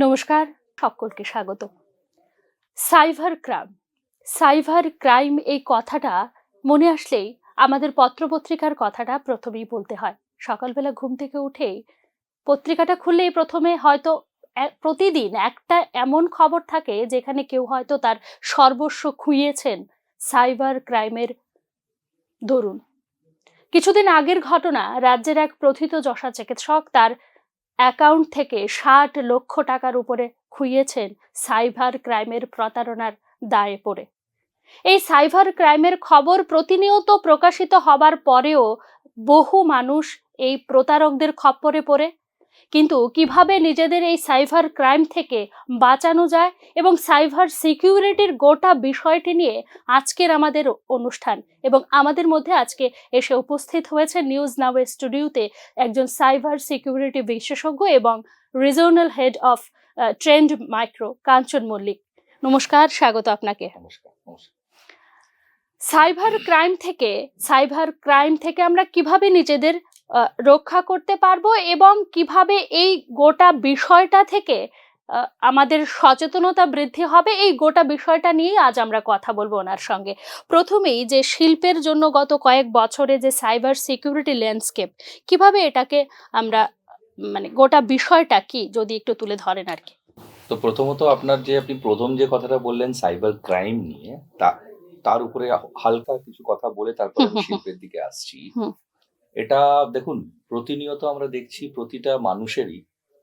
নমস্কার, সকলকে স্বাগত। সাইবার ক্রাইম এই কথাটা মনে আসলেই আমাদের পত্রপত্রিকার কথাটা প্রথমেই বলতে হয়। সকালবেলা ঘুম থেকে উঠেই পত্রিকাটা খুললেই প্রথমে হয়তো প্রতিদিন একটা এমন খবর থাকে যেখানে কেউ হয়তো তার সর্বস্ব খুইয়েছেন সাইবার ক্রাইমের দরুন। কিছুদিন আগের ঘটনা, রাজ্যের এক প্রথিতযশা চিকিৎসক তার অ্যাকাউন্ট থেকে ৬০ লক্ষ টাকার উপরে খুইয়েছেন সাইবার ক্রাইমের প্রতারণার দায়ে পড়ে। এই সাইবার ক্রাইমের খবর প্রতিনিয়ত প্রকাশিত হবার পরেও বহু মানুষ এই প্রতারকদের খপ্পরে পড়ে। কিন্তু কিভাবে নিজেদের এই সাইবার ক্রাইম থেকে বাঁচানো যায় এবং সাইবার সিকিউরিটির গোটা বিষয়টি নিয়ে আজকের আমাদের অনুষ্ঠান, এবং আমাদের মধ্যে আজকে এসে উপস্থিত হয়েছে নিউজ নাও স্টুডিওতে একজন সাইবার সিকিউরিটি বিশেষজ্ঞ এবং regional head of Trend Micro, Kanchan Mallick. নমস্কার, স্বাগত আপনাকে। সাইবার ক্রাইম থেকে আমরা কিভাবে নিজেদের রক্ষা করতে পারবো এবং কিভাবে এই গোটা বিষয়টা থেকে আমাদের সচেতনতা বৃদ্ধি হবে, এই গোটা বিষয়টা নিয়ে আজ আমরা কথা বলবো ওনার সঙ্গে। প্রথমেই যে শিল্পের জন্য গত কয়েক বছরে যে সাইবার সিকিউরিটি ল্যান্ডস্কেপ, কিভাবে এটাকে আমরা গোটা বিষয়টা কি যদি একটু তুলে ধরেন আর কি। তো প্রথমত আপনি প্রথম যে কথাটা বললেন সাইবার ক্রাইম নিয়ে, তার উপরে হালকা কিছু কথা বলে তারপর আমি শিল্পের দিকে আসছি। এটা দেখুন, প্রতিনিয়ত আমরা দেখছি প্রতিটা মানুষেরই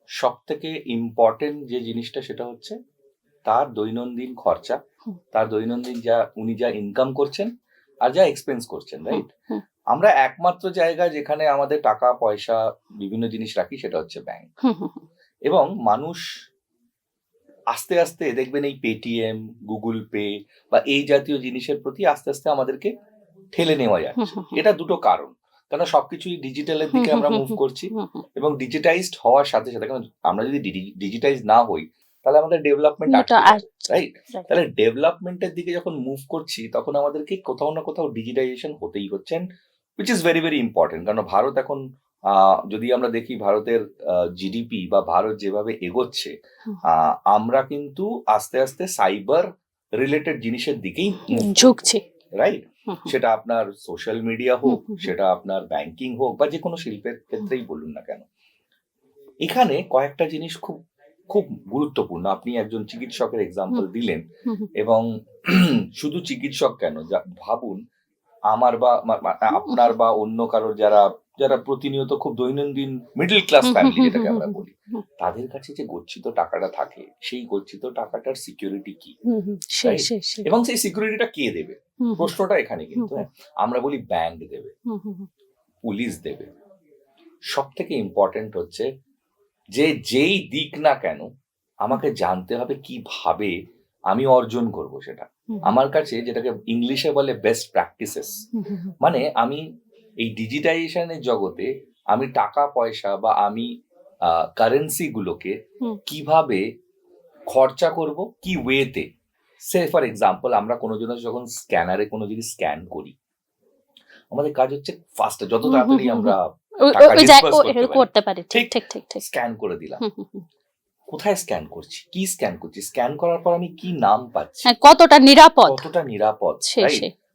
সব থেকে ইম্পর্টেন্ট যে জিনিসটা সেটা হচ্ছে তার দৈনন্দিন খরচা, তার দৈনন্দিন উনি যা ইনকাম করছেন আর যা এক্সপেন্স করছেন, রাইট? আমরা একমাত্র জায়গা যেখানে আমাদের টাকা পয়সা বিভিন্ন জিনিস রাখি সেটা হচ্ছে ব্যাংক। এবং মানুষ আস্তে আস্তে দেখবেন এই পেটিএম, গুগল পে বা এই জাতীয় জিনিসের প্রতি আস্তে আস্তে আমাদেরকে ঠেলে নেওয়া যাচ্ছে। এটা দুটো কারণ, কারণ সবকিছুই ডিজিটালের দিকে আমরা মুভ করছি এবং ডিজিটাইজড হওয়ার সাথে সাথে, কারণ আমরা যদি ডিজিটাইজ না হই তাহলে আমাদের ডেভেলপমেন্ট রাইট। তাহলে ডেভেলপমেন্টের দিকে যখন মুভ করছি তখন আমাদেরকে কোথাও না কোথাও ডিজিটাইজেশন হতেই হচ্ছে, which is very very important. কারণ ভারত এখন যদি আমরা দেখি ভারতের জিডিপি বা ভারত যেভাবে এগোচ্ছে, আমরা কিন্তু আস্তে আস্তে সাইবার রিলেটেড জিনিসের দিকেই ঝুঁকছি, রাইট? সেটা আপনার সোশ্যাল মিডিয়া হোক, সেটা আপনার ব্যাংকিং হোক বা যে কোনো শিল্পের ক্ষেত্রেই বলুন না কেন, এখানে কয়েকটা জিনিস খুব খুব গুরুত্বপূর্ণ। আপনি একজন চিকিৎসকের এক্সাম্পল দিলেন, এবং শুধু চিকিৎসক কেন, ভাবুন আমার বা আপনার বা অন্য কারোর যারা প্রতিনিয়ত খুব দৈনন্দিন মিডল ক্লাস ফ্যামিলি যেটাকে আমরা বলি, তাদের কাছে যে গচ্ছিত টাকাটা থাকে, সেই গচ্ছিত টাকাটার সিকিউরিটি কি এবং সেই সিকিউরিটিটা কে দেবে, প্রশ্নটা এখানে। কিন্তু আমরা বলি ব্যাংক দেবে, পুলিশ দেবে। সব থেকে ইম্পর্টেন্ট হচ্ছে যে যেই দিক না কেন আমাকে জানতে হবে কিভাবে আমি অর্জন করব সেটা। আমার কাছে যেটাকে ইংলিশে বলে বেস্ট প্র্যাকটিসেস, মানে আমি এই ডিজিটাইজেশনের জগতে আমি টাকা পয়সা বা আমি কারেন্সি গুলোকে কিভাবে খরচা করব, কি ওয়েতে। সে ফর এক্সাম্পল, আমরা কোনো জিনিস যখন স্ক্যানারে কোনো জিনিস স্ক্যান করি, আমাদের কাজ হচ্ছে ফাস্ট, যত তাড়াতাড়ি আমরা করতে পারি, ঠিক স্ক্যান করে দিলাম। কোথায় স্ক্যান করছি, কি স্ক্যান করছি, স্ক্যান করার পর আমি কি নাম পাচ্ছি, কতটা নিরাপদ,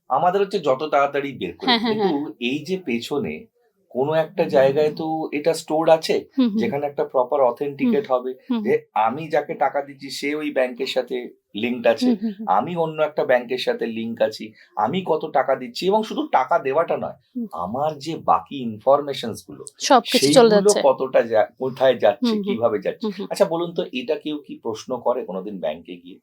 আমাদের হচ্ছে যত তাড়াতাড়ি বের করে। কিন্তু এই যে পেছনে কোনো একটা জায়গায় তো এটা স্টোর আছে, যেখানে একটা প্রপার অথেন্টিকেট হবে যে আমি যাকে টাকা দিচ্ছি সে ওই ব্যাংকের সাথে লিঙ্কড আছে, আমি অন্য একটা ব্যাংকের সাথে লিঙ্ক আছি, আমি কত টাকা দিচ্ছি, এবং শুধু টাকা দেওয়াটা নয়, আমার যে বাকি ইনফরমেশনস গুলো সেগুলো কতটা কোথায় যাচ্ছে, কিভাবে যাচ্ছে। আচ্ছা বলুন তো, এটা কেউ কি প্রশ্ন করে কোনোদিন ব্যাংকে গিয়ে?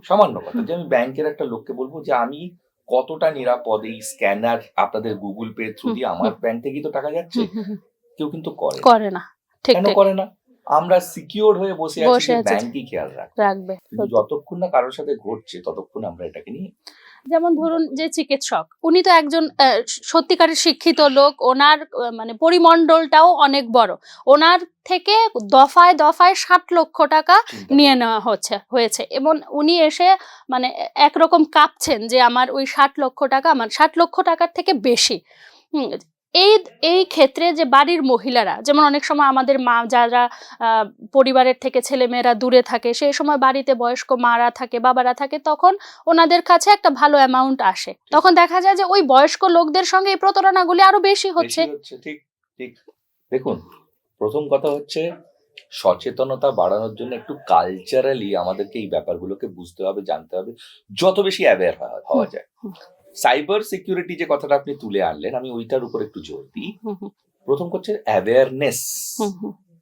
সামান্য কথা, যে আমি ব্যাংকের একটা লোককে বলবো যে আমি কতটা নিরাপদ, এই স্ক্যানার আপনাদের গুগল পে থ্রু দিয়ে আমার ব্যাংক থেকে তো টাকা যাচ্ছে? কেউ কিন্তু করে না। কেন করে না? আমরা সিকিউর হয়ে বসে আছি, ব্যাংকই খেয়াল রাখবে। যতক্ষণ না কারোর সাথে ঘটছে ততক্ষণ আমরা এটাকে নিয়ে, যেমন ধরুন যে চিকিৎসক, উনি তো একজন সত্যিকারের শিক্ষিত লোক, ওনার পরিমণ্ডলটাও অনেক বড়, ওনার থেকে দফায় দফায় ৬০ লক্ষ টাকা নিয়ে নেওয়া হয়েছে এবং উনি এসে একরকম কাঁপছেন যে আমার ওই ৬০ লক্ষ টাকা, আমার ৬০ লক্ষ টাকার থেকে বেশি। এই এই ক্ষেত্রে যে বাড়ির মহিলারা, যেমন অনেক সময় আমাদের মা যারা পরিবারের থেকে ছেলেমেয়েরা দূরে থাকে, সেই সময় বাড়িতে বয়স্ক মারা থাকে, বাবারা থাকে, তখন ওনাদের কাছে একটা ভালো অ্যামাউন্ট আসে, তখন দেখা যায় যে ওই বয়স্ক লোকদের সঙ্গে এই প্রতারণাগুলি আরো বেশি হচ্ছে। ঠিক ঠিক। দেখুন, প্রথম কথা হচ্ছে সচেতনতা বাড়ানোর জন্য একটু কালচারালি আমাদেরকে এই ব্যাপারগুলোকে বুঝতে হবে, জানতে হবে, যত বেশি অ্যাওয়্যার হওয়া যায়। সাইবার সিকিউরিটি যে কথাটা আপনি তুলে আনলেন, আমি ওইটার উপর একটু জোর দিই। প্রথম হচ্ছে অ্যাওয়ারনেস।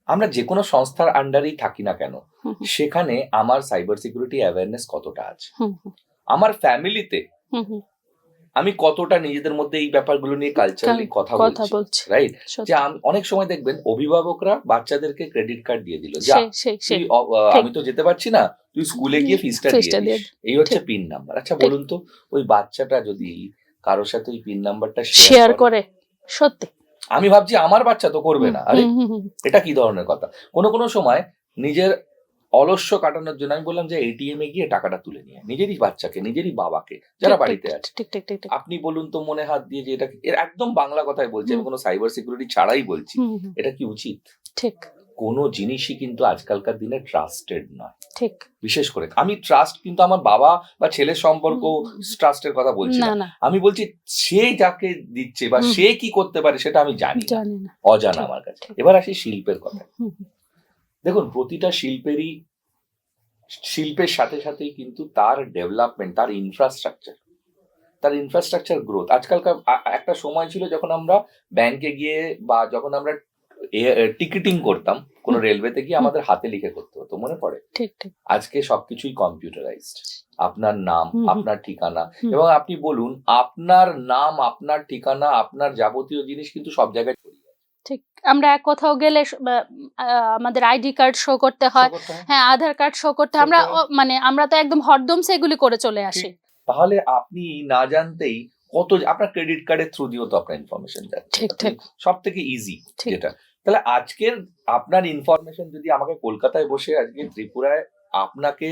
আমরা যে কোনো সংস্থার আন্ডারেই থাকি না কেন, সেখানে আমার সাইবার সিকিউরিটি অ্যাওয়ারনেস কতটা আছে, আমার ফ্যামিলিতে আমি কতটা নিজেদের মধ্যে এই ব্যাপারগুলো নিয়ে কালচারালি কথা বলছি, রাইট? যে অনেক সময় দেখবেন অভিভাবকরা বাচ্চাদেরকে ক্রেডিট কার্ড দিয়ে দিল, যা আমি তো যেতে পারছি না, তুই স্কুলে গিয়ে ফিসটা দিয়ে দিস, এই হচ্ছে পিন নাম্বার। আচ্ছা বলুন তো, ওই বাচ্চাটা যদি কারোর সাথে ওই পিন নাম্বারটা শেয়ার করে, সত্যি আমি ভাবছি আমার বাচ্চা তো করবে না। আরে এটা কি ধরনের কথা? কোনো সময় নিজের অলস্য কাটানোর জন্য আমি বললাম যে এটিএম এ গিয়ে টাকাটা তুলে নিয়ে, নিজেরই বাচ্চাকে, নিজেরই বাবাকে যারা বাড়িতে আছে, আপনি বলুন তো মনে হাত দিয়ে যে এটা এর একদম বাংলা কথায় বলছি, আমি কোনো সাইবার সিকিউরিটি ছাড়াই বলছি, এটা কি উচিত? ঠিক। কোনো জিনিসই কিন্তু আজকালকার দিনে ট্রাস্টেড নয়। ঠিক। বিশেষ করে আমি ট্রাস্ট কিন্তু আমার বাবা বা ছেলের সম্পর্ক ট্রাস্টের কথা বলছি না, আমি বলছি সে যাকে দিচ্ছে বা সে কি করতে পারে সেটা আমি জানি না, অজানা আমার কাছে। এবার আসি শিল্পের কথা। দেখুন, প্রতিটা শিল্পের সাথে সাথেই কিন্তু তার ডেভেলপমেন্ট, তার ইনফ্রাস্ট্রাকচার গ্রোথ। আজকালকার একটা সময় ছিল যখন আমরা ব্যাংকে গিয়ে বা যখন আমরা টিকিটিং করতাম কোনো রেলওয়েতে গিয়ে, আমাদের হাতে লিখে করতে হতো, মনে পড়ে? ঠিক ঠিক। আজকে সবকিছুই কম্পিউটারাইজড। আপনার নাম, আপনার ঠিকানা, এবং আপনি বলুন আপনার নাম, আপনার ঠিকানা, আপনার যাবতীয় জিনিস কিন্তু সব জায়গায় ছড়িয়ে আছে। ঠিক। আমরা কোথাও গেলে আমাদের আইডি কার্ড শো করতে হয়, হ্যাঁ, আধার কার্ড শো করতে হয়, আমরা তো একদম হরদম সেগুলি করে চলে আসি। তাহলে আপনি না জানতেই কত আপনার ক্রেডিট কার্ডের থ্রু দিয়েও তো আপনার ইনফরমেশন যাচ্ছে। ঠিক ঠিক। সব থেকে ইজি যেটা। তাহলে আজকের আপনার ইনফরমেশন যদি আমাকে কলকাতায় বসে আজকে ত্রিপুরায় আপনাকে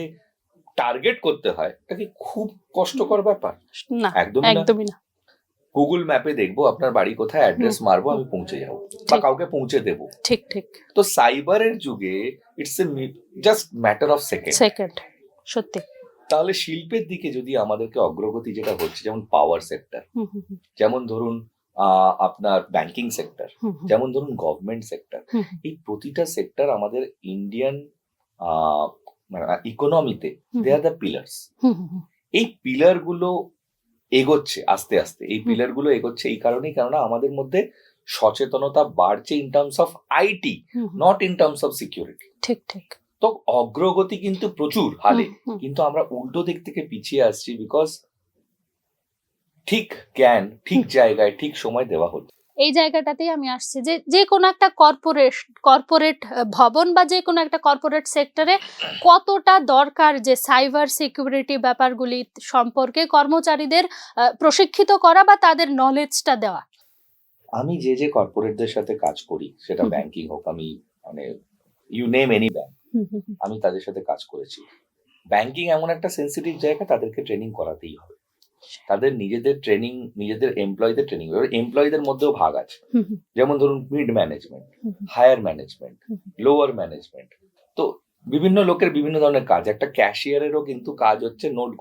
টার্গেট করতে হয়, এটা কি খুব কষ্টকর ব্যাপার? না, একদমই না। গুগল ম্যাপে দেখবো আপনার বাড়ি কোথায়, অ্যাড্রেস মারবো, আমি পৌঁছে যাবো বা কাউকে পৌঁছে দেবো। ঠিক ঠিক। তো সাইবারের যুগে it's a just matter of second. সত্যি। তাহলে শিল্পের দিকে যদি আমাদেরকে অগ্রগতি যেটা হচ্ছে, যেমন পাওয়ার সেক্টর, যেমন ধরুন আপনার ব্যাংকিং সেক্টর, যেমন ধরুন গভর্নমেন্ট সেক্টর, এই প্রতিটা সেক্টর আমাদের ইন্ডিয়ান ইকোনমিতে দে আর দ্য পিলার্স। এই পিলার গুলো এগোচ্ছে আস্তে আস্তে, এই পিলার গুলো এগোচ্ছে এই কারণেই, কেননা আমাদের মধ্যে সচেতনতা বাড়ছে in terms of IT, not in terms of security. ঠিক ঠিক। তো অগ্রগতি কিন্তু প্রচুর হালে, কিন্তু আমরা উল্টো দিক থেকে পিছিয়ে আসছি, বিকজ ঠিক জ্ঞান ঠিক জায়গায় ঠিক সময় দেওয়া হচ্ছে। এই জায়গাটাতেই আমি আসছি যে কোনো একটা কর্পোরেট ভবন বা যে কোনো একটা কর্পোরেট সেক্টরে কতটা দরকার যে সাইবার সিকিউরিটি ব্যাপারগুলি সম্পর্কে কর্মচারীদের প্রশিক্ষিত করা বা তাদের নলেজটা দেওয়া। আমি যে কর্পোরেটদের সাথে কাজ করি, সেটা ব্যাংকিং হোক, আমি ইউ নেম এনি ব্যাংক, আমি তাদের সাথে কাজ করেছি। ব্যাংকিং এমন একটা সেন্সিটিভ জায়গা, তাদেরকে ট্রেনিং করাতেই হবে। তাদের নিজেদের ট্রেনিং, নিজেদের এমপ্লয়ীদের ট্রেনিং, এমপ্লয়ীদের মধ্যেও ভাগ আছে। যেমন ধরুন mid management, higher management, lower management. তো বিভিন্ন লোকের বিভিন্ন ধরনের কাজ। একটা ক্যাশিয়ারেরও কিন্তু কাজ হচ্ছে নোট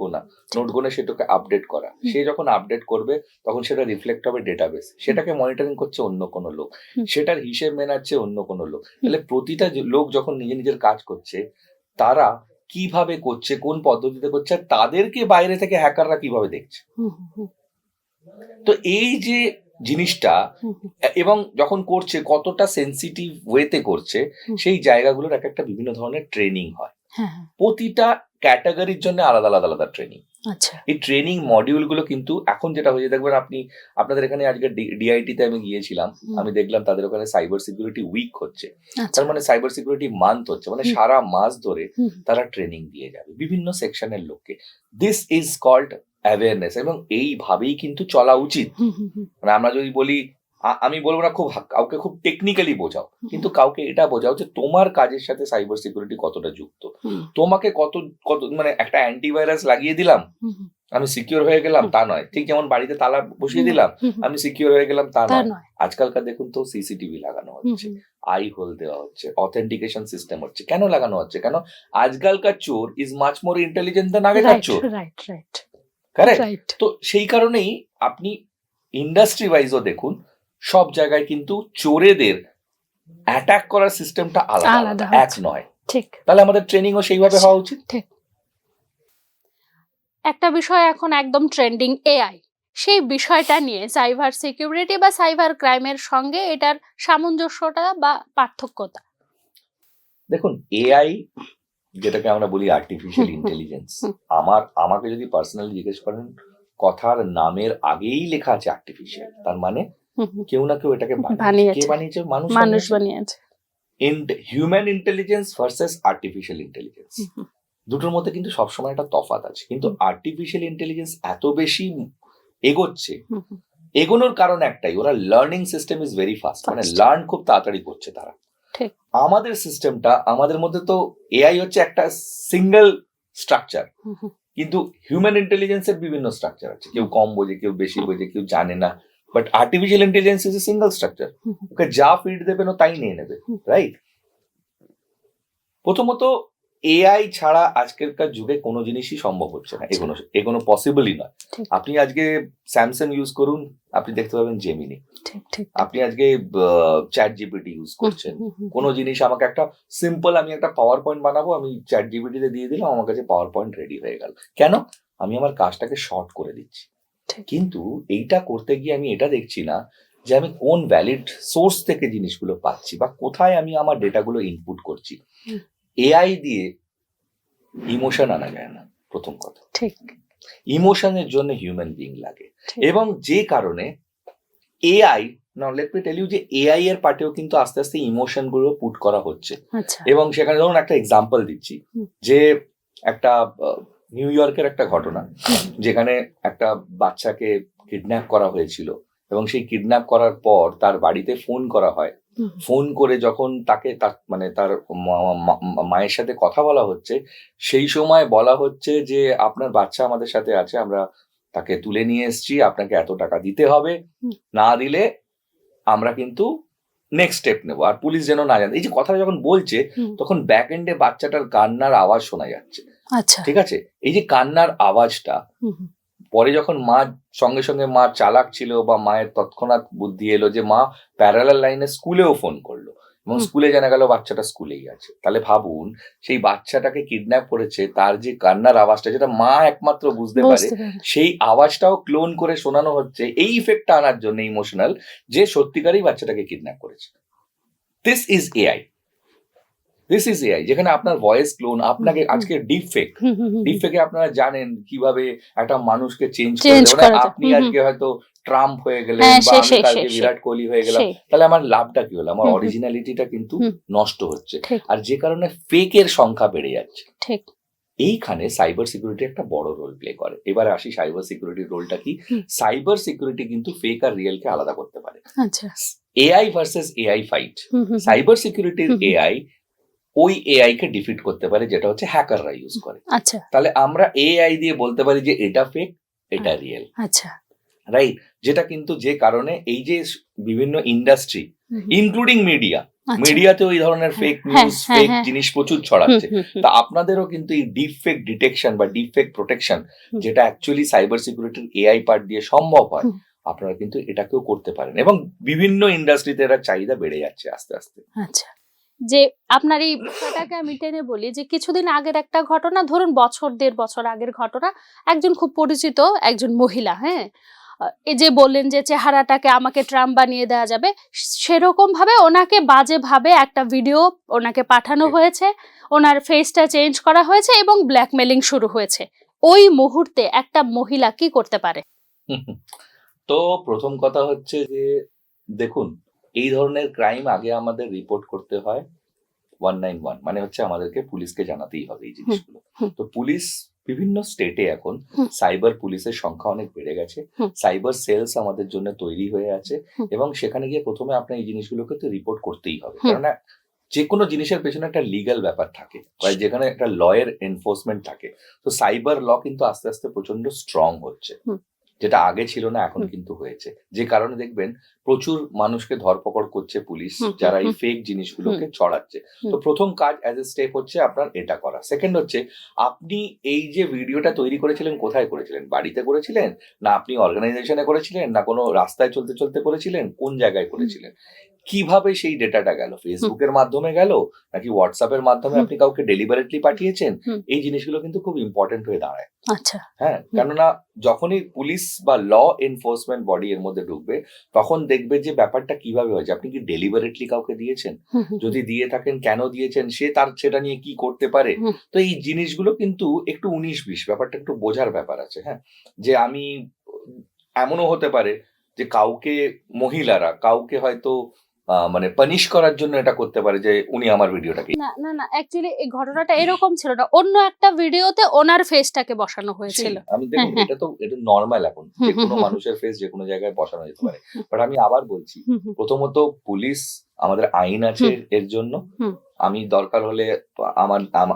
গোনা সেটাকে আপডেট করা। সে যখন আপডেট করবে তখন সেটা রিফ্লেক্ট হবে ডেটাবেস, সেটাকে মনিটরিং করছে অন্য কোনো লোক, সেটার হিসেব মেনাচ্ছে অন্য কোনো লোক। তাহলে প্রতিটা লোক যখন নিজের কাজ করছে, তারা কিভাবে করছে, কোন পদ্ধতিতে করছে, তাদেরকে বাইরে থেকে হ্যাকাররা কিভাবে দেখছে। তো এই যে জিনিসটা, এবং যখন করছে কতটা সেন্সিটিভ ওয়েতে করছে, সেই জায়গাগুলোর এক একটা বিভিন্ন ধরনের ট্রেনিং হয়। প্রতিটা ক্যাটাগরির জন্য আলাদা আলাদা ট্রেনিং। আচ্ছা। এই ট্রেনিং মডিউল গুলো কিন্তু এখন যেটা হয়েছে, দেখবেন আপনি আপনাদের এখানে আজকে ডিআইটিতে আমি গিয়েছিলাম, আমি দেখলাম তাদের ওখানে সাইবার সিকিউরিটি উইক হচ্ছে, তার মানে সাইবার সিকিউরিটি মান্থ হচ্ছে, মানে সারা মাস ধরে তারা ট্রেনিং দিয়ে যাবে বিভিন্ন সেকশনের লোককে। দিস ইজ কল্ড অ্যাওয়ারনেস, এবং এইভাবেই কিন্তু চলা উচিত। মানে আমরা যদি বলি, আমি বলবো না কাউকে খুব টেকনিক্যালি বোঝাও, কিন্তু কাউকে এটা বোঝাও যে তোমার কাজের সাথে সাইবার সিকিউরিটি কতটা যুক্ত। তোমাকে কত মানে একটা অ্যান্টিভাইরাস লাগিয়ে দিলাম, আমি সিকিউর হয়ে গেলাম তা নয়, ঠিক যেমন বাড়িতে তালা বসিয়ে দিলাম আমি সিকিউর হয়ে গেলাম তা তা নয়। নয়। আজকালকার দেখুন তো সিসিটিভি লাগানো হচ্ছে, আই হোল দেওয়া হচ্ছে, অথেন্টিকেশন সিস্টেম হচ্ছে। কেন লাগানো হচ্ছে? কেন আজকালকার চোর ইজ মাচ মোর ইন্টেলিজেন্ট দেন আগেকার রাইট, চোর। Right, right, correct? রাইট। তো সেই কারণেই আপনি ইন্ডাস্ট্রি ওয়াইজও দেখুন সব জায়গায় কিন্তু চোরেদের অ্যাটাক করার সিস্টেমটা আলাদা আলাদা আলাদা, এক হচ্ছে। নয়। ঠিক, তাহলে আমাদের ট্রেনিংও সেইভাবে হওয়া উচিত। ঠিক। একটা বিষয় এখন একদম ট্রেন্ডিং, এআই। সেই বিষয়টা নিয়ে সাইবার সিকিউরিটি বা সাইবার ক্রাইমের সঙ্গে এটার সামঞ্জস্যটা বা পার্থক্যটা। দেখুন এআই যেটাকে আমরা বলি আর্টিফিশিয়াল ইন্টেলিজেন্স, আমাকে যদি পার্সোনালি জিজ্ঞেস করেন, কথার নামের আগেই লেখা আছে আর্টিফিশিয়াল, তার মানে কেউ না কেউ এটাকে বানিয়েছে। কে বানিয়েছে? মানুষ বানিয়েছে। Human intelligence versus artificial intelligence, দুটোর মধ্যে কিন্তু সবসময় একটা তফাৎ আছে। কিন্তু আর্টিফিশিয়াল ইন্টেলিজেন্স এত বেশি এগোচ্ছে, এগোনোর কারণ একটাই, ওরা learning system is very fast, মানে লার্ন খুব তাড়াতাড়ি করছে তারা। ঠিক। আমাদের সিস্টেমটা, আমাদের মধ্যে তো এআই হচ্ছে একটা সিঙ্গেল স্ট্রাকচার, কিন্তু হিউম্যান ইন্টেলিজেন্সের বিভিন্ন স্ট্রাকচার আছে। কেউ কম বোঝে, কেউ বেশি বোঝে, কেউ জানে না। But artificial intelligence is a single structure. Okay যা ফিড দেবেন ও তাই নিয়ে নেবে, রাইট? প্রথমত এআই ছাড়া আজকালকার যুগে কোনো জিনিসই সম্ভব হচ্ছে না, এগোনো পসিবলই নয়। আপনি আজকে স্যামসাং ইউজ করুন, আপনি দেখতে পাবেন জেমিনি। আপনি আজকে চ্যাট জিপিটি ইউজ করছেন, কোনো জিনিস আমাকে একটা সিম্পল, আমি একটা পাওয়ার পয়েন্ট বানাবো, আমি চ্যাট জিপিটিতে দিয়ে দিলাম, আমার কাছে পাওয়ার পয়েন্ট রেডি হয়ে গেল। কেন? আমি আমার কাজটাকে শর্ট করে দিচ্ছি। কিন্তু এইটা করতে গিয়ে আমি এটা দেখছি না যে আমি কোন ভ্যালিড সোর্স থেকে জিনিসগুলো পাচ্ছি বা কোথায় আমি আমার ডেটাগুলো ইনপুট করছি। এআই দিয়ে ইমোশন আনা যায় না, প্রথম কথা। ঠিক। ইমোশনের জন্য হিউম্যান বিং লাগে, এবং যে কারণে AI, now let me tell you, যে এআই এর পার্টেও কিন্তু আস্তে আস্তে ইমোশন গুলো পুট করা হচ্ছে। এবং সেখানে ধরুন একটা এক্সাম্পল দিচ্ছি, যে একটা নিউ ইয়র্কের একটা ঘটনা, যেখানে একটা বাচ্চাকে কিডন্যাপ করা হয়েছিল, এবং সেই কিডন্যাপ করার পর তার বাড়িতে ফোন করা হয়। ফোন করে যখন তাকে মানে তার মায়ের সাথে কথা বলা হচ্ছে, সেই সময় বলা হচ্ছে যে আপনার বাচ্চা আমাদের সাথে আছে, আমরা তাকে তুলে নিয়ে এসেছি, আপনাকে এত টাকা দিতে হবে, না দিলে আমরা কিন্তু নেক্সট স্টেপ নেবো, আর পুলিশ যেন না জানে। এই যে কথাটা যখন বলছে, তখন ব্যাক এন্ডে বাচ্চাটার কান্নার আওয়াজ শোনা যাচ্ছে। ঠিক আছে, এই যে কান্নার আওয়াজটা, পরে যখন মা সঙ্গে সঙ্গে, মা চালাক ছিল বা মায়ের তৎক্ষণাৎ বুদ্ধি এলো যে মা প্যারালাল লাইনে স্কুলেও ফোন করলো, এবং স্কুলে জানা গেল বাচ্চাটা স্কুলেই আছে। তাহলে ভাবুন, সেই বাচ্চাটাকে কিডন্যাপ করেছে, তার যে কান্নার আওয়াজটা, যেটা মা একমাত্র বুঝতে পারে, সেই আওয়াজটাও ক্লোন করে শোনানো হচ্ছে এই ইফেক্টটা আনার জন্য, ইমোশনাল, যে সত্যিকারই বাচ্চাটাকে কিডন্যাপ করেছে। This is AI. যেখানে আপনার ভয়েস ক্লোন, আপনাকে আজকে ডিপফেকে আপনারা জানেন কিভাবে একটা মানুষকে চেঞ্জ করে দেয়। মানে আপনি আজকে হয়তো ট্রাম্প হয়ে গেলেন, বা আমি কালকে বিরাট কোহলি হয়ে গেলাম, তাহলে আমার লাভটা কি হলো? আমার অরিজিনালিটিটা কিন্তু নষ্ট হচ্ছে, আর যে কারণে ফেকের সংখ্যা বেড়ে যাচ্ছে। এইখানে সাইবার সিকিউরিটি একটা বড় রোল প্লে করে। এবারে আসি সাইবার সিকিউরিটির রোলটা কি। সাইবার সিকিউরিটি কিন্তু ফেক আর রিয়েলকে আলাদা করতে পারে। AI versus AI fight, cyber সিকিউরিটির এআই ওই এআই কে ডিফিট করতে পারে, যেটা হচ্ছে হ্যাকাররা ইউজ করে। তাহলে আমরা এআই দিয়ে বলতে পারি যে এটা ফেক, এটা রিয়েল, রাইট? যেটা কিন্তু, যে কারণে এই যে বিভিন্ন ইন্ডাস্ট্রি, ইনক্লুডিং মিডিয়াতে ওই ধরনের ফেক নিউজ, ফেক জিনিস প্রচুর ছড়াচ্ছে। তা আপনাদেরও কিন্তু এই ডিপ ফেক ডিটেকশন বা ডিপ ফেক প্রোটেকশন, যেটা অ্যাকচুয়ালি সাইবার সিকিউরিটির এআই পার্ট দিয়ে সম্ভব হয়, আপনারা কিন্তু এটাকেও করতে পারেন, এবং বিভিন্ন ইন্ডাস্ট্রিতে এর চাহিদা বেড়ে যাচ্ছে আস্তে আস্তে। যে আপনার এই বিষয়টাকে আমি টেনে বলি, যে কিছুদিন আগের একটা ঘটনা, ধরুন বছর 1.5 বছর আগের ঘটনা, একজন খুব পরিচিত একজন মহিলা, এই যে বললেন যে চেহারাটাকে আমাকে ট্রাম্প বানিয়ে দেওয়া যাবে, সেরকম ভাবে ওনাকে বাজে ভাবে একটা ভিডিও ওনাকে পাঠানো হয়েছে, ওনার ফেসটা চেঞ্জ করা হয়েছে, এবং ব্ল্যাকমেলিং শুরু হয়েছে। ওই মুহূর্তে একটা মহিলা কি করতে পারে? তো প্রথম কথা হচ্ছে যে, দেখুন, এই ধরনের ক্রাইম আগে আমাদের রিপোর্ট করতে হয় 191, মানে হচ্ছে আমাদেরকে পুলিশকে জানাতেই হবে এই জিনিসগুলো। তো পুলিশ বিভিন্ন স্টেটে এখন সাইবার পুলিশের সংখ্যা অনেক বেড়ে গেছে, সাইবার সেলস আমাদের জন্য তৈরি হয়ে আছে, এবং সেখানে গিয়ে প্রথমে আপনার এই জিনিসগুলোকে তো রিপোর্ট করতেই হবে, কারণ যেকোনো জিনিসের পেছনে একটা লিগ্যাল ব্যাপার থাকে বা যেখানে একটা লয়ের এনফোর্সমেন্ট থাকে। তো সাইবার ল কিন্তু আস্তে আস্তে প্রচন্ড স্ট্রং হচ্ছে, হুম। যেটা আগে ছিল না, এখন হুম। কিন্তু হয়েছে। যে কারণে দেখবেন প্রচুর মানুষকে ধরপকড় করছে পুলিশ, হুম, যারা এই হুম, ফেক জিনিসগুলোকে ছড়াচ্ছে। হুম। তো প্রথম কাজ অ্যাজ এ স্টেপ হচ্ছে আপনার এটা করা। সেকেন্ড হচ্ছে, আপনি এই যে ভিডিওটা তৈরি করেছিলেন কোথায় করেছিলেন? বাড়িতে করেছিলেন, না আপনি অর্গানাইজেশনে করেছিলেন, না কোনো রাস্তায় চলতে চলতে করেছিলেন, কোন জায়গায় করেছিলেন? কিভাবে সেই ডেটাটা গেল? ফেসবুকের মাধ্যমে গেল, নাকি হোয়াটসঅ্যাপের মাধ্যমে হুম। আপনি কাউকে ডেলিবারেটলি পাঠিয়েছেন? হুম। এই জিনিসগুলো কিন্তু খুব ইম্পর্টেন্ট হয়ে দাঁড়ায়। আচ্ছা। হ্যাঁ, হুম। কেননা যখনই পুলিশ বা ল এনফোর্সমেন্ট বডি এর মধ্যে ঢুকবে, তখন দেখবে যে ব্যাপারটা কিভাবে হয়েছে। আপনি কি ডেলিবারেটলি কাউকে দিয়েছেন? হুম, হুম, যদি দিয়ে থাকেন কেন দিয়েছেন? সে তার সেটা নিয়ে কি করতে পারে? হুম। তো এই জিনিসগুলো কিন্তু একটু ১৯-২০ ব্যাপারটা একটু বোঝার ব্যাপার আছে, হ্যাঁ? যে আমি এমনও হতে পারে যে মহিলারা কাউকে হয়তো মানে পানিশ করার জন্য এটা করতে পারে যে উনি আমার ভিডিওটাকে না, না, না। অ্যাকচুয়ালি এই ঘটনাটা এরকম ছিল না। অন্য একটা ভিডিওতে ওনার ফেসটাকে বসানো সেই হয়েছিল। আমি হ্যাঁ, দেখুন, হ্যাঁ। এটা নরমাল এখন। হুম, হুম, যেকোনো হুম, হুম, মানুষের ফেস যেকোনো জায়গায় বসানো যেতে হুম, পারে। হুম, বাট আমি আবার বলছি, হুম, হুম, প্রথমত পুলিশ, আমাদের আইন আছে হুম, এর জন্য। হুম, আমি দরকার হলে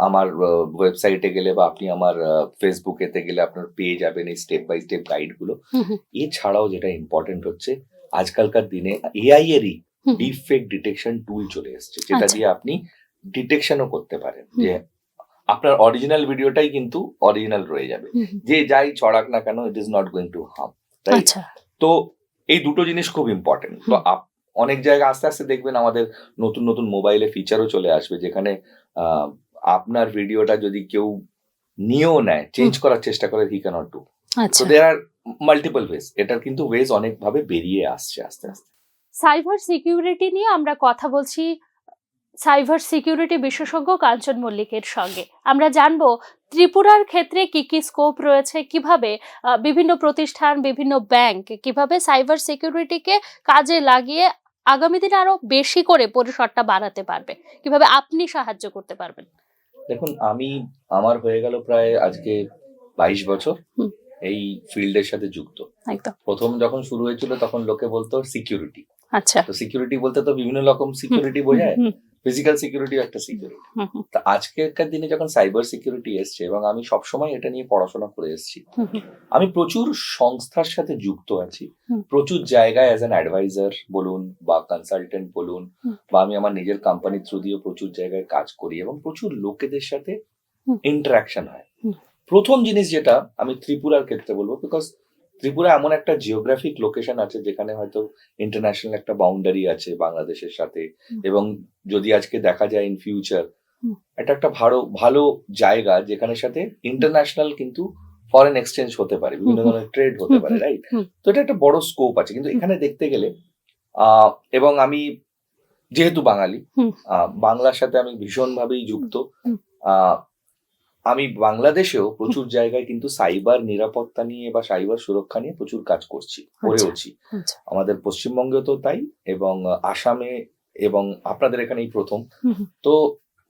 আমার ওয়েবসাইটে গেলে বা আপনি আমার Facebook এতে গেলে আপনার পেয়ে যাবেন এই স্টেপ বাই স্টেপ গাইড গুলো। হুম, হুম। এছাড়াও যেটা ইম্পোর্টেন্ট হচ্ছে, আজকালকার দিনে এআই এরই হুম, হুম। ডিপ ফেক ডিটেকশন টুল চলে এসেছে, যেটা আচ্ছা। দিয়ে আপনি ডিটেকশনও করতে পারেন হুম, যে আপনার অরিজিনাল ভিডিওটাই কিন্তু অরিজিনাল রয়ে যাবে। হুম, হুম। যে যাই ছড়াক না কেন, it is not going to harm, right? আচ্ছা। তো এই দুটো জিনিস খুব ইম্পর্টেন্ট। তো হুম, অনেক জায়গায় আস্তে আস্তে দেখবেন আমাদের নতুন নতুন মোবাইলে ফিচারও চলে আসবে, যেখানে আহ, আপনার ভিডিওটা যদি কেউ নিয়েও নেয়, হুম। চেঞ্জ করার চেষ্টা করে, হি ক্যানট ডু। তো আচ্ছা। দেয়ার আর মাল্টিপল ওয়েজ, এটার কিন্তু ওয়েজ অনেকভাবে বেরিয়ে আসছে আস্তে আস্তে। সাইবার সিকিউরিটি নিয়ে আমরা কথা বলছি সাইবার সিকিউরিটি বিশেষজ্ঞ কাঞ্চন মল্লিকের সঙ্গে। আমরা জানবো ত্রিপুরার ক্ষেত্রে কি কি স্কোপ রয়েছে, কিভাবে বিভিন্ন প্রতিষ্ঠান, বিভিন্ন ব্যাংক কিভাবে সাইবার সিকিউরিটিকে কাজে লাগিয়ে আগামী দিনে আরো বেশি করে পরিসরটা বাড়াতে পারবে, কিভাবে আপনি সাহায্য করতে পারবেন। দেখুন, আমার হয়ে গেল প্রায় আজকে ২২ বছর হুম, এই ফিল্ডের সাথে যুক্ত। একদম। প্রথম যখন শুরু হয়েছিল তখন লোকে বলতো সিকিউরিটি। আচ্ছা। তো সিকিউরিটি বলতে তো বিভিন্ন রকম হুম, সিকিউরিটি হুম, বোঝায়। হুম, ফিজিক্যাল সিকিউরিটিও একটা সিকিউরিটি। হুম, হুম, তো আজকেরকার দিনে যখন সাইবার সিকিউরিটি এসছে, এবং আমি সবসময় এটা নিয়ে পড়াশোনা করে এসেছি, হুম, হুম, আমি প্রচুর সংস্থার সাথে যুক্ত আছি। হুম, প্রচুর জায়গায় অ্যাজ অ্যান অ্যাডভাইজার বলুন বা কনসালটেন্ট বলুন, হুম, বা আমি আমার নিজের কোম্পানির থ্রু দিয়েও প্রচুর জায়গায় কাজ করি এবং প্রচুর লোকেদের সাথে হুম, ইন্টারাকশন হয়। হুম, প্রথম জিনিস যেটা আমি ত্রিপুরার ক্ষেত্রে বলবো, বিকজ ত্রিপুরা এমন একটা জিওগ্রাফিক লোকেশন আছে যেখানে হয়তো ইন্টারন্যাশনাল একটা বাউন্ডারি আছে বাংলাদেশের সাথে, হুম, এবং যদি আজকে দেখা যায় ইন ফিউচার, হুম, এটা একটা ভালো ভালো জায়গা যেখানে সাথে ইন্টারন্যাশনাল কিন্তু ফরেন এক্সচেঞ্জ হতে পারে, হুম, বিভিন্ন হুম, ধরনের ট্রেড হতে হুম, পারে, হুম, রাইট? হুম, তো এটা একটা বড় স্কোপ আছে, কিন্তু হুম, এখানে দেখতে গেলে আহ, এবং আমি যেহেতু বাঙালি, হুম, বাংলার সাথে আমি ভীষণভাবেই যুক্ত। হুম, আহ, আমি বাংলাদেশেও হুম, প্রচুর জায়গায় কিন্তু সাইবার নিরাপত্তা নিয়ে বা সাইবার সুরক্ষা নিয়ে প্রচুর কাজ করছি, আচ্ছা, করেওছি। আচ্ছা। আমাদের পশ্চিমবঙ্গেও তো তাই, এবং আসামে, এবং আপনাদের এখানেই প্রথম। হুম, হুম, তো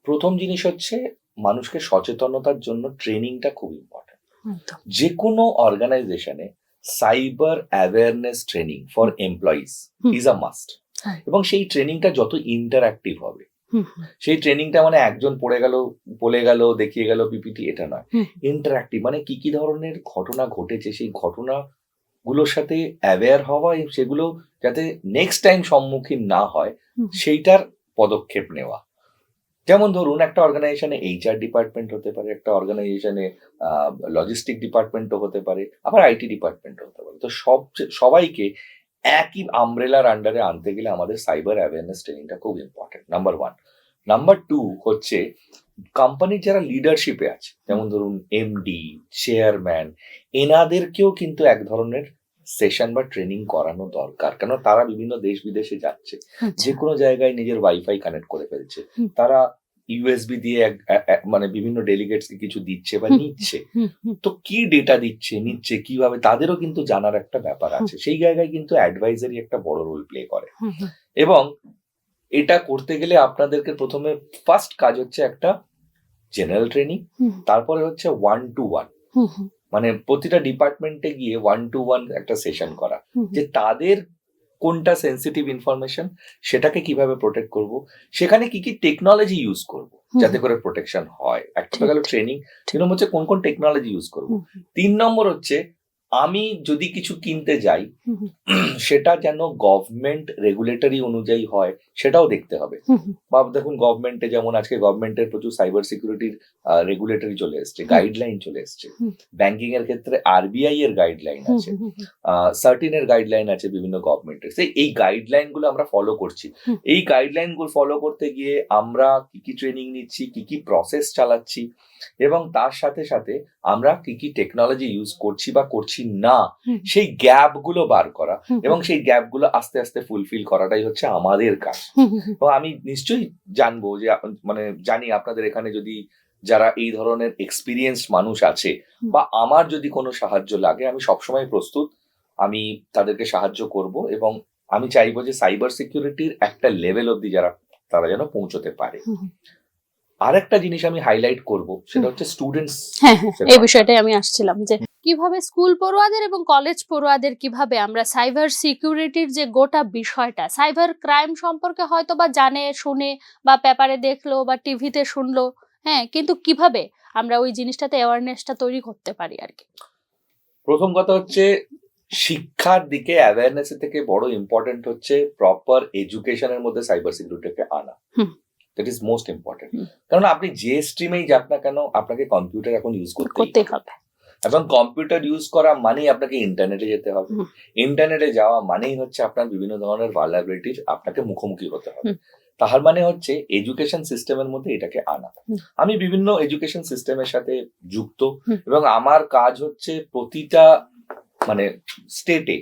প্রথম জিনিস হচ্ছে, মানুষকে সচেতনতার জন্য ট্রেনিংটা খুব ইম্পর্টেন্ট। একদম। যে কোনো অর্গানাইজেশনে cyber awareness training for hmm, employees hmm, is a must. হ্যাঁ, এবং সেই ট্রেনিংটা যত ইন্টারঅ্যাক্টিভ হবে, হুম, হুম, সেই ট্রেনিংটা মানে একজন পড়ে গেল, বলে গেল, দেখিয়ে গেল পিপিটি, এটা নয়। হুম, ইন্টারঅ্যাক্টিভ মানে কি কি ধরনের ঘটনা ঘটেছে, সেই ঘটনাগুলোর সাথে অ্যাওয়্যার হওয়া, এবং সেগুলো যাতে নেক্সট টাইম সম্মুখীন না হয়, হুম, সেইটার পদক্ষেপ নেওয়া। যেমন ধরুন, একটা অর্গানাইজেশনে এইচআর ডিপার্টমেন্ট হতে পারে, একটা অর্গানাইজেশনে লজিস্টিক ডিপার্টমেন্টও হতে পারে, আবার আইটি ডিপার্টমেন্টও হতে পারে। তো সবাইকে একই আমব্রেলার আন্ডারে আনতে গেলে আমাদের সাইবার অ্যাওয়ারনেস ট্রেনিংটা খুব ইম্পর্টেন্ট, নাম্বার 1। নাম্বার 2 হচ্ছে, কোম্পানির যারা লিডারশিপে আছে, হুম, যেমন ধরুন এমডি, চেয়ারম্যান, এনাদেরকেও কিন্তু এক ধরনের সেশন বা ট্রেনিং করানো দরকার। কেন, তারা বিভিন্ন দেশ বিদেশে যাচ্ছে, আচ্ছা। যে কোনো জায়গায় নিজের ওয়াইফাই কানেক্ট করে ফেলছে, হুম, তারা ইউএসবি দিয়ে মানে বিভিন্ন ডেলিগেটসকে কিছু দিচ্ছে বা হুম, নিচ্ছে। হুম, হুম, তো কি ডেটা দিচ্ছে, নিচ্ছে কিভাবে, তাদেরও কিন্তু জানার একটা ব্যাপার হুম, আছে। সেই জায়গায় কিন্তু অ্যাডভাইজারি একটা বড় রোল প্লে করে। হুম, হুম, এবং এটা করতে গেলে আপনাদেরকে প্রথমে ফার্স্ট কাজ হচ্ছে একটা জেনারেল ট্রেনিং। হুম, তারপরে হচ্ছে ওয়ান টু ওয়ান, হুম, হুম, মানে প্রতিটা ডিপার্টমেন্টে গিয়ে ওয়ান টু ওয়ান একটা সেশন করা, হুম, যে তাদের কোনটা সেন্সিটিভ ইনফরমেশন, সেটাকে কিভাবে প্রোটেক্ট করব, সেখানে কি কি টেকনোলজি ইউজ করব যাতে করে প্রোটেকশন হয়। একটা তো গেল ট্রেনিং, 3 নম্বর হচ্ছে কোন কোন টেকনোলজি ইউজ করব, 3 নম্বর হচ্ছে আমি যদি কিছু কিনতে যাই সেটা যেন গভর্নমেন্ট রেগুলেটরি অনুযায়ী হয় সেটাও দেখতে হবে। বা দেখুন গভর্নমেন্টে যেমন আজকে গভর্নমেন্টের প্রচুর সাইবার সিকিউরিটির রেগুলেটরি চলে এসছে, গাইডলাইন চলে এসছে। ব্যাংকিং এর ক্ষেত্রে আরবিআই এর গাইডলাইন আছে, সার্টিনের গাইডলাইন আছে বিভিন্ন গভর্নমেন্টের। এই গাইডলাইন গুলো আমরা ফলো করছি। এই গাইডলাইন গুলো ফলো করতে গিয়ে আমরা কি কি ট্রেনিং নিচ্ছি, কি কি প্রসেস চালাচ্ছি, এবং তার সাথে সাথে আমরা কি কি টেকনোলজি ইউজ করছি বা করছি না, সেই গ্যাপ গুলো বার করা এবং সেই গ্যাপ গুলো আস্তে আস্তে ফুলফিল করাটাই হচ্ছে আমাদের কাজ। এবং আমি নিশ্চয়ই জানবো যে মানে জানি আপনাদের এখানে যদি যারা এই ধরনের এক্সপিরিয়েন্স মানুষ আছে বা আমার যদি কোনো সাহায্য লাগে, আমি সবসময় প্রস্তুত, আমি তাদেরকে সাহায্য করব এবং আমি চাইবো যে সাইবার সিকিউরিটির একটা লেভেল অব্দি তারা যেন পৌঁছতে পারে। আরেকটা জিনিস আমি হাইলাইট করব, সেটা হচ্ছে স্টুডেন্টস। এই বিষয়টাই আমি আসছিলাম যে কিভাবে স্কুল পড়ুয়াদের এবং কলেজ পড়ুয়াদের কিভাবে আমরা সাইবার সিকিউরিটির যে গোটা বিষয়টা, সাইবার ক্রাইম সম্পর্কে হয়তো বা জানে শুনে বা পেপারে দেখলো বা টিভিতে শুনলো, কিন্তু কিভাবে আমরা ওই জিনিসটাতে অ্যাওয়ারনেসটা তৈরি করতে পারি আর কি। প্রথম কথা হচ্ছে শিক্ষার দিকে অ্যাওয়ারনেস থেকে বড় ইম্পর্টেন্ট হচ্ছে প্রপার এডুকেশনের মধ্যে সাইবার সিকিউরিটিকে আনা। That is most important. কারণ আপনি যে স্ট্রিমেই যান না কেন, আপনাকে কম্পিউটার এখন ইউজ করতে হবে, এবং কম্পিউটার ইউজ করা মানেই আপনাকে ইন্টারনেটে যেতে হবে। ইন্টারনেটে যাওয়া মানেই হচ্ছে আপনার বিভিন্ন ধরনের ভালনারেবিলিটির আপনাকে মুখোমুখি হতে হবে। তার মানে হচ্ছে এডুকেশন সিস্টেমের মধ্যে এটাকে আনা। আমি বিভিন্ন এডুকেশন সিস্টেমের সাথে যুক্ত, এবং আমার কাজ হচ্ছে প্রতিটা মানে স্টেটে,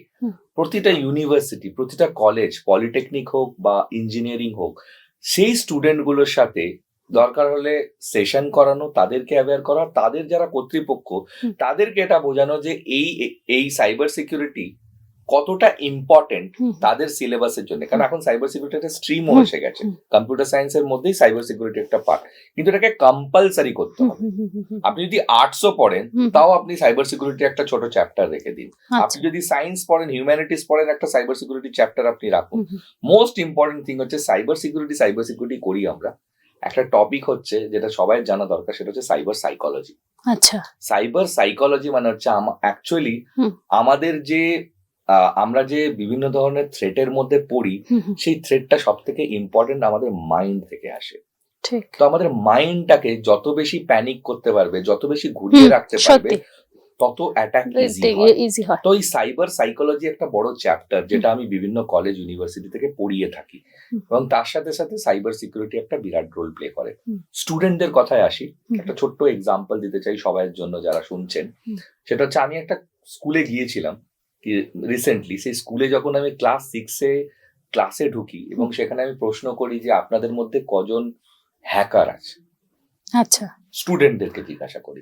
প্রতিটা ইউনিভার্সিটি, প্রতিটা কলেজ, পলিটেকনিক হোক বা ইঞ্জিনিয়ারিং হোক, সেই স্টুডেন্ট গুলোর সাথে দরকার হলে সেশন করানো, তাদেরকে অ্যাওয়্যার করা, তাদের যারা কর্তৃপক্ষ তাদেরকে এটা বোঝানো যে এই সাইবার সিকিউরিটি কতটা ইম্পর্টেন্ট তাদের সিলেবাসের জন্য। কারণ এখন সাইবার সিকিউরিটি একটা স্ট্রিমও এসে গেছে, কম্পিউটার সায়েন্সের মধ্যেই সাইবার সিকিউরিটি একটা পার্ট, কিন্তু এটাকে কম্পালসারি করতে হবে। আপনি যদি আর্টসও পড়েন তাও আপনি সাইবার সিকিউরিটি একটা ছোট চ্যাপ্টার রেখে দিন। আপনি যদি সায়েন্স পড়েন, হিউম্যানিটিস পড়েন, একটা সাইবার সিকিউরিটি চ্যাপ্টার আপনি রাখুন। মোস্ট ইম্পর্টেন্ট থিং হচ্ছে সাইবার সিকিউরিটি করি আমরা। একটা টপিক হচ্ছে যেটা সবাই জানা দরকার, সেটা হচ্ছে সাইবার সাইকোলজি। আচ্ছা, সাইবার সাইকোলজি মানে হচ্ছে অ্যাকচুয়ালি আমাদের যে আমরা যে বিভিন্ন ধরনের থ্রেটের মধ্যে পড়ি, সেই থ্রেটটা সব থেকে ইম্পর্টেন্ট আমাদের মাইন্ড থেকে আসে। তো আমাদের মাইন্ডটাকে যত বেশি প্যানিক করতে পারবে, যত বেশি ঘুরিয়ে রাখতে পারবে, তত অ্যাটাক ইজি হয়। তো এই সাইবার সাইকোলজি একটা বড় চ্যাপ্টার, যেটা আমি বিভিন্ন কলেজ ইউনিভার্সিটি থেকে পড়িয়ে থাকি, এবং তার সাথে সাথে সাইবার সিকিউরিটি একটা বিরাট রোল প্লে করে। স্টুডেন্টদের কথায় আসি, একটা ছোট্ট এক্সাম্পল দিতে চাই সবার জন্য যারা শুনছেন। সেটা হচ্ছে আমি একটা স্কুলে গিয়েছিলাম রিসেন্টলি। সেই স্কুলে যখন আমি ক্লাস 6-এ ক্লাসে ঢুকি এবং সেখানে আমি প্রশ্ন করি যে আপনাদের মধ্যে কজন হ্যাকার আছে, আচ্ছা, স্টুডেন্টদেরকে জিজ্ঞাসা করি,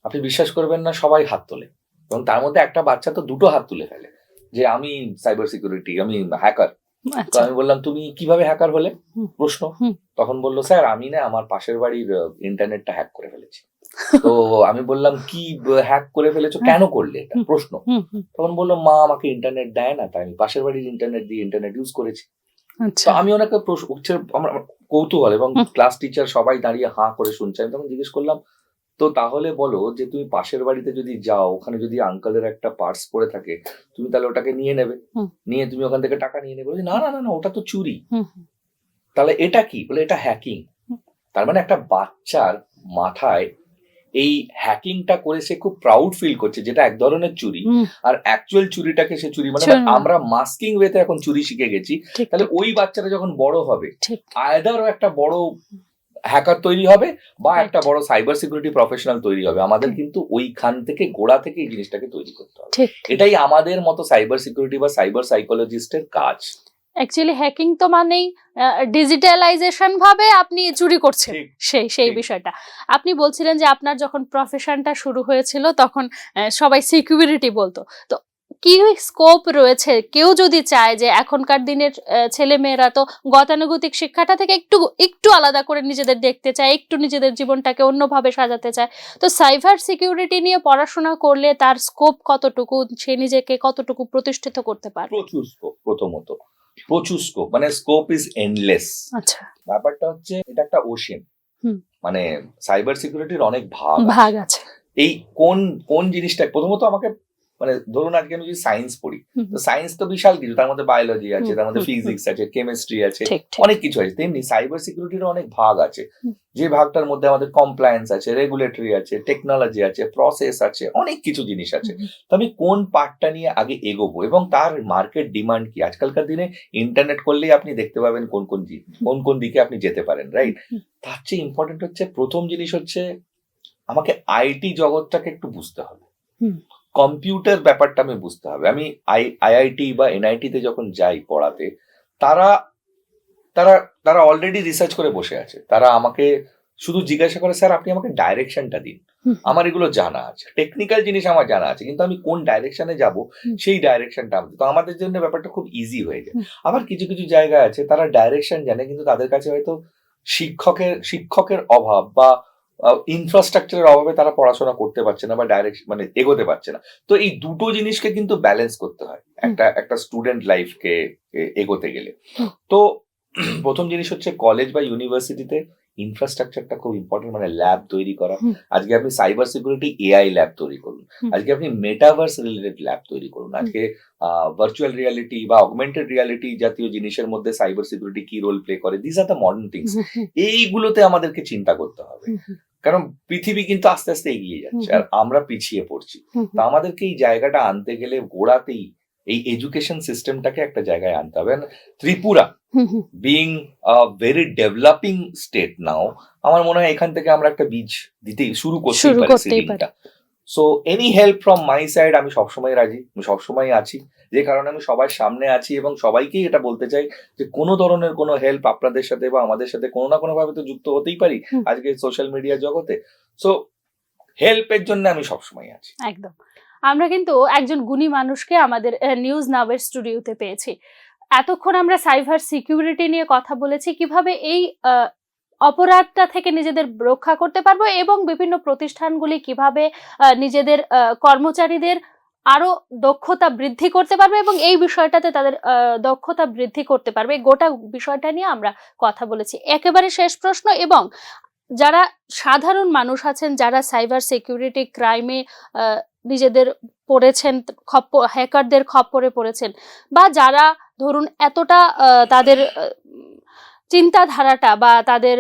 আপনি বিশ্বাস করবেন না, সবাই হাত তোলে, এবং তার মধ্যে একটা বাচ্চা তো 2টো হাত তুলে ফেলে যে আমি সাইবার সিকিউরিটি, আমি হ্যাকার। তো আমি বললাম তুমি কিভাবে হ্যাকার হলে, প্রশ্ন। তখন বললো স্যার আমি না আমার পাশের বাড়ির ইন্টারনেটটা হ্যাক করে ফেলেছি। তো আমি বললাম কি হ্যাক করে ফেলেছো, কেন করলে, এটা প্রশ্ন। তখন বললো মা আমাকে ইন্টারনেট দেয় না, তাই আমি পাশের বাড়ির ইন্টারনেট দিয়ে ইন্টারনেট ইউজ করেছি। তো আমি ওনাকে আমার কৌতূহল, এবং ক্লাস টিচার সবাই দাঁড়িয়ে হাঁ করে শুনছে। আমি তখন জিজ্ঞেস করলাম, তো তাহলে বলো যে তুমি পাশের বাড়িতে যদি যাও, ওখানে যদি আঙ্কেলের একটা পার্স পড়ে থাকে, তুমি তাহলে ওটাকে নিয়ে নেবে, নিয়ে তুমি ওখান থেকে টাকা নিয়ে নেবে? না না না, ওটা তো চুরি। তাহলে এটা কি? বলে এটা হ্যাকিং। তার মানে একটা বাচ্চার মাথায় এই হ্যাকিংটা করে সে খুব প্রাউড ফিল করছে, যেটা এক ধরনের চুরি, আর অ্যাকচুয়াল চুরিটাকে সে চুরি মানে আমরা মাস্কিং ওয়েতে এখন চুরি শিখে গেছি। তাহলে ওই বাচ্চাটা যখন বড় হবে, আইদার একটা বড় হ্যাকার তৈরি হবে বা একটা বড় সাইবার সিকিউরিটি প্রফেশনাল তৈরি হবে। আমাদের কিন্তু ওইখান থেকে গোড়া থেকে এই জিনিসটাকে তৈরি করতে হবে। এটাই আমাদের মতো সাইবার সিকিউরিটি বা সাইবার সাইকোলজিস্টের কাজ। অ্যাকচুয়ালি হ্যাকিং তো মানেই ডিজিটালাইজেশন ভাবে আপনি চুরি করছেন, সেই বিষয়টা। আপনি বলছিলেন যে আপনার যখন প্রফেশনটা শুরু হয়েছিল তখন সবাই সিকিউরিটি বলতো, তো কি স্কোপ রয়েছে? কেউ যদি চায় যে এখনকার দিনের ছেলে মেয়েরা তো গতানুগতিক শিক্ষাটা থেকে একটু একটু আলাদা করে নিজেদের দেখতে চায়, একটু নিজেদের জীবনটাকে অন্যভাবে সাজাতে চায়, তো সাইবার সিকিউরিটি নিয়ে পড়াশোনা করলে তার স্কোপ কতটুকু, সে নিজেকে কতটুকু প্রতিষ্ঠিত করতে পারে? প্রচুর স্কোপ। প্রথমত প্রচুর স্কোপ, মানে স্কোপ ইজ এন্ডলেস। আচ্ছা, ব্যাপারটা হচ্ছে এটা একটা ওশেন। হুম। মানে সাইবার সিকিউরিটির অনেক ভাগ ভাগ আছে। এই কোন কোন জিনিসটা, প্রথমত আমাকে মানে ধরুন আজকে আমি যদি সায়েন্স পড়ি, তো সায়েন্স তো বিশাল কিছু, তার মধ্যে বায়োলজি আছে, তার মধ্যে ফিজিক্স আছে, কেমিস্ট্রি আছে, অনেক কিছু আছে। তেমনি সাইবার সিকিউরিটির অনেক ভাগ আছে, যে ভাগটার মধ্যে আমাদের কমপ্লায়েন্স আছে, রেগুলেটরি আছে, টেকনোলজি আছে, প্রসেস আছে, অনেক কিছু জিনিস আছে। তো আমি কোন পার্টটা নিয়ে আগে এগোবো এবং তার মার্কেট ডিমান্ড কি। আজকালকার দিনে ইন্টারনেট করলেই আপনি দেখতে পাবেন কোন কোন দিকে আপনি যেতে পারেন, রাইট? তার চেয়ে ইম্পর্টেন্ট হচ্ছে, প্রথম জিনিস হচ্ছে আমাকে আইটি জগৎটাকে একটু বুঝতে হবে, কম্পিউটার ব্যাপারটা আমি বুঝতে হবে। আমি আইআইটি বা এনআইটি তে যখন যাই পড়াতে, তারা তারা তারা অলরেডি রিসার্চ করে বসে আছে। তারা আমাকে শুধু জিজ্ঞাসা করে, স্যার আপনি আমাকে ডাইরেকশনটা দিন। আমার এগুলো জানা আছে, টেকনিক্যাল জিনিস আমার জানা আছে, কিন্তু আমি কোন ডাইরেকশনে যাব সেই ডাইরেকশনটা আমি, তো আমাদের জন্য ব্যাপারটা খুব ইজি হয়ে যায়। আবার কিছু কিছু জায়গা আছে তারা ডাইরেকশন জানে, কিন্তু তাদের কাছে হয়তো শিক্ষকের অভাব বা ইনফ্রাস্ট্রাকচারের অভাবে তারা পড়াশোনা করতে পারছে না বা ডাইরেকশন মানে এগোতে পারছে না। তো এই দুটো জিনিসকে কিন্তু ব্যালেন্স করতে হয় একটা স্টুডেন্ট লাইফকে এগোতে গেলে। তো প্রথম জিনিস হচ্ছে কলেজ বা ইউনিভার্সিটিতে ইনফ্রাস্ট্রাকচারটা খুব ইম্পর্টেন্ট, মানে ল্যাব তৈরি করা। আজকে আপনি সাইবার সিকিউরিটি এআই ল্যাব তৈরি করুন, আজকে আপনি মেটাভার্স রিলেটেড ল্যাব তৈরি করুন, আজকে ভার্চুয়াল রিয়ালিটি বা অগমেন্টেড রিয়ালিটি জাতীয় জিনিসের মধ্যে সাইবার সিকিউরিটি কি রোল প্লে করে, this are the modern things. এইগুলোতে আমাদেরকে চিন্তা করতে হবে, কারণ পৃথিবী কিন্তু আস্তে আস্তে এগিয়ে যাচ্ছে আর আমরা পিছিয়ে পড়ছি। তো আমাদেরকে এই জায়গাটা আনতে গেলে গোড়াতেই এই এডুকেশন সিস্টেমটাকে একটা জায়গায় আনতে হবে। Tripura being a very developing state now, আমার মনে হয় এখান থেকে আমরা একটা বীজ দিতেই শুরু করতেই পারি সিডিংটা। So any help from my side, আমি সবসময় রাজি, আমি সবসময় আছি, যে কারণে আমি সবার সামনে আছি এবং সবাইকেই এটা বলতে চাই যে কোনো ধরনের কোনো হেল্প আপনাদের সাথে বা আমাদের সাথে কোনো না কোনো ভাবে তো যুক্ত হতেই পারি আজকে সোশ্যাল মিডিয়া জগতে। সো হেল্পের জন্য আমি সবসময় আছি। একদম। আমরা কিন্তু একজন গুণী মানুষকে আমাদের নিউজ নাওয়ের স্টুডিওতে পেয়েছি। এতক্ষণ আমরা সাইবার সিকিউরিটি নিয়ে কথা বলেছি, কিভাবে এই অপরাধটা থেকে নিজেদের রক্ষা করতে পারবো এবং বিভিন্ন প্রতিষ্ঠানগুলি কিভাবে নিজেদের কর্মচারীদের আরো দক্ষতা বৃদ্ধি করতে পারবে এবং এই বিষয়টাতে তাদের দক্ষতা বৃদ্ধি করতে পারবে। গোটা বিষয়টা নিয়ে আমরা কথা বলেছি। একেবারে শেষ প্রশ্ন, এবং যারা সাধারণ মানুষ আছেন, যারা সাইবার সিকিউরিটি ক্রাইমে নিজেদের পড়েছেন, হ্যাকারদের খপ্পরে পড়েছেন, বা যারা ধরুন এতটা তাদের চিন্তাধারাটা বা তাদের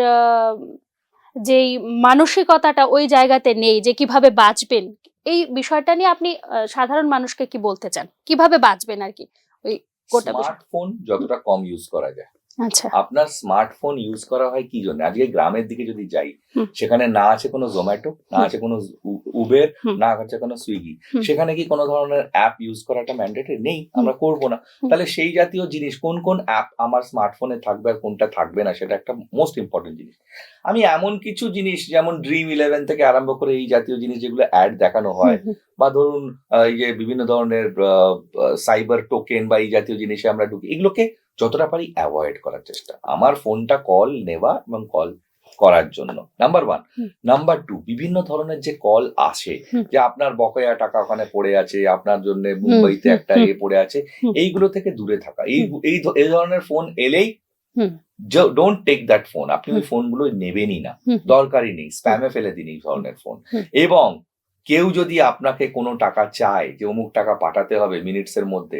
যেই মানসিকতাটা ওই জায়গাতে নেই যে কিভাবে বাঁচবেন, এই বিষয়টা নিয়ে আপনি সাধারণ মানুষকে কি বলতে চান, কিভাবে বাঁচবেন আর কি ওই গোটা বিষয়? স্মার্টফোন যতটা কম ইউজ করা যায়। আচ্ছা, আপনার স্মার্টফোন ইউজ করা হয় কি জন্য? আজকে গ্রামের দিকে যদি যাই, সেখানে না আছে কোনো জোম্যাটো, না আছে কোনো উবের, না আছে কোনো সুইগি, সেখানে কি কোনো ধরনের অ্যাপ ইউজ করাটা ম্যান্ডেটরি নেই? আমরা করব না। তাহলে সেই জাতীয় জিনিস কোন কোন অ্যাপ আমার স্মার্টফোনে থাকবে আর কোনটা থাকবে না, সেটা একটা মোস্ট ইম্পর্টেন্ট জিনিস। আমি এমন কিছু জিনিস যেমন Dream11 থেকে আরম্ভ করে এই জাতীয় জিনিস যেগুলো অ্যাড দেখানো হয়, বা ধরুন এই যে বিভিন্ন ধরনের সাইবার টোকেন বা এই জাতীয় জিনিসে আমরা ঢুকি, এগুলোকে যতটা পারি অ্যাভয়েড করার চেষ্টা। আমার ফোনটা কল নেওয়া এবং কল করার জন্য, নাম্বার 1। নাম্বার 2, বিভিন্ন ধরনের যে কল আসে যে আপনার বকেয়া টাকা ওখানে পড়ে আছে, আপনার জন্য মুম্বাইতে একটা পড়ে আছে, এইগুলো থেকে দূরে থাকা। এই ধরনের ফোন এলেই ডোন্ট টেক দ্যাট ফোন। আপনি ওই ফোনগুলো নেবেনই না, দরকারই নেই, স্প্যামে ফেলে দিন এই ধরনের ফোন। এবং কেউ যদি আপনাকে কোনো টাকা চায় যে অমুক টাকা পাঠাতে হবে মিনিটসের মধ্যে,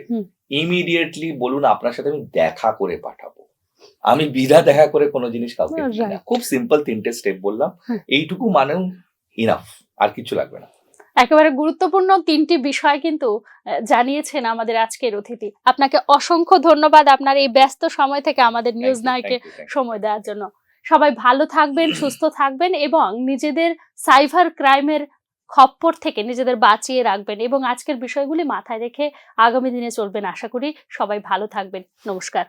ইমিডিয়েটলি বলুন আপনার সাথে আমি দেখা করে পাঠাবো। আমি বিনা দেখা করে কোনো জিনিস কাউকে দিই না। খুব সিম্পল 3টে স্টেপ বললাম, এইটুকু মানেও ইনাফ, আর কিছু লাগবে না। একেবারে গুরুত্বপূর্ণ 3টি বিষয় কিন্তু জানিয়েছেন আমাদের আজকের অতিথি। আপনাকে অসংখ্য ধন্যবাদ আপনার এই ব্যস্ত সময় থেকে আমাদের নিউজ নাইকে সময় দেওয়ার জন্য। সবাই ভালো থাকবেন, সুস্থ থাকবেন এবং নিজেদের সাইবার ক্রাইমের খপ্পর থেকে নিজেদের বাঁচিয়ে রাখবেন এবং আজকের বিষয়গুলি মাথায় রেখে আগামী দিনে চলবেন। আশা করি সবাই ভালো থাকবেন। নমস্কার।